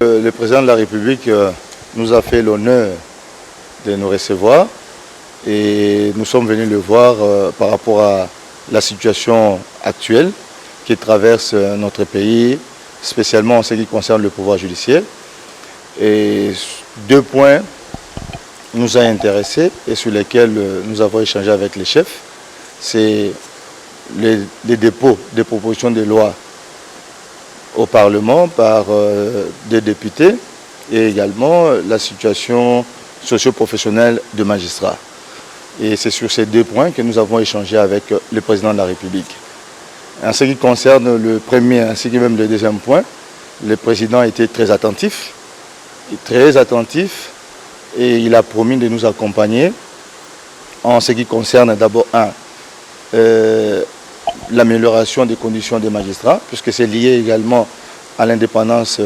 Le président de la République nous a fait l'honneur de nous recevoir et nous sommes venus le voir par rapport à la situation actuelle qui traverse notre pays, spécialement en ce qui concerne le pouvoir judiciaire. Et deux points nous ont intéressés et sur lesquels nous avons échangé avec les chefs. C'est les dépôts des propositions de loi au Parlement par des députés et également la situation socio-professionnelle de magistrats. Et c'est sur ces deux points que nous avons échangé avec le président de la République. En ce qui concerne le premier ainsi que même le deuxième point, le président a été très attentif et il a promis de nous accompagner en ce qui concerne d'abord l'amélioration des conditions des magistrats, puisque c'est lié également à l'indépendance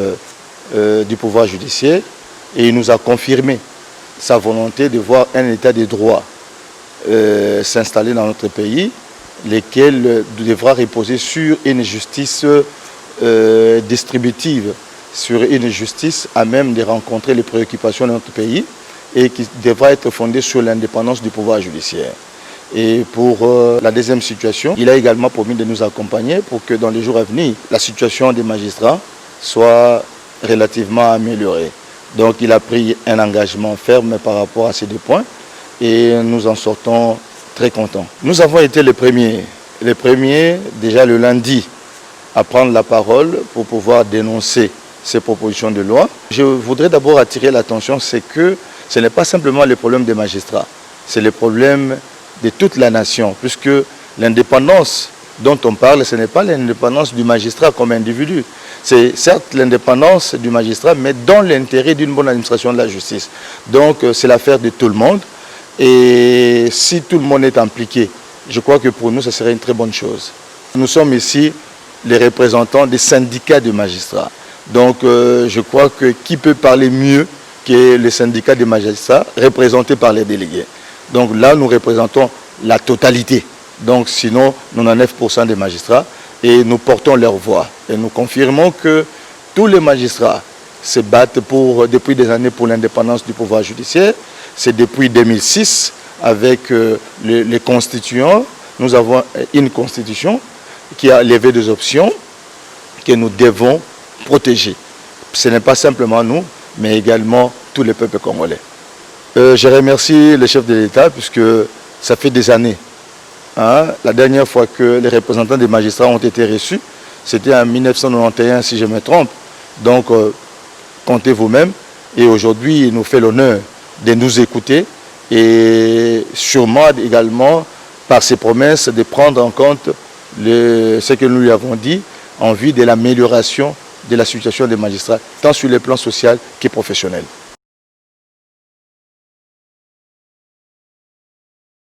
du pouvoir judiciaire, et il nous a confirmé sa volonté de voir un état de droit s'installer dans notre pays, lequel devra reposer sur une justice distributive, sur une justice à même de rencontrer les préoccupations de notre pays et qui devra être fondée sur l'indépendance du pouvoir judiciaire. Et pour la deuxième situation, il a également promis de nous accompagner pour que dans les jours à venir, la situation des magistrats soit relativement améliorée. Donc il a pris un engagement ferme par rapport à ces deux points et nous en sortons très contents. Nous avons été les premiers déjà le lundi à prendre la parole pour pouvoir dénoncer ces propositions de loi. Je voudrais d'abord attirer l'attention, c'est que ce n'est pas simplement le problème des magistrats, c'est le problème de toute la nation, puisque l'indépendance dont on parle, ce n'est pas l'indépendance du magistrat comme individu. C'est certes l'indépendance du magistrat, mais dans l'intérêt d'une bonne administration de la justice. Donc c'est l'affaire de tout le monde. Et si tout le monde est impliqué, je crois que pour nous, ce serait une très bonne chose. Nous sommes ici les représentants des syndicats de magistrats. Donc je crois que qui peut parler mieux que les syndicats des magistrats représentés par les délégués. Donc là, nous représentons la totalité. Donc sinon, 99% des magistrats et nous portons leur voix. Et nous confirmons que tous les magistrats se battent depuis des années pour l'indépendance du pouvoir judiciaire. C'est depuis 2006 avec les constituants. Nous avons une constitution qui a levé des options que nous devons protéger. Ce n'est pas simplement nous, mais également tous les peuples congolais. Je remercie le chef de l'État puisque ça fait des années. La dernière fois que les représentants des magistrats ont été reçus, c'était en 1991 si je me trompe. Donc comptez vous-même. Et aujourd'hui, il nous fait l'honneur de nous écouter et sûrement également par ses promesses de prendre en compte ce que nous lui avons dit en vue de l'amélioration de la situation des magistrats, tant sur le plan social que professionnel.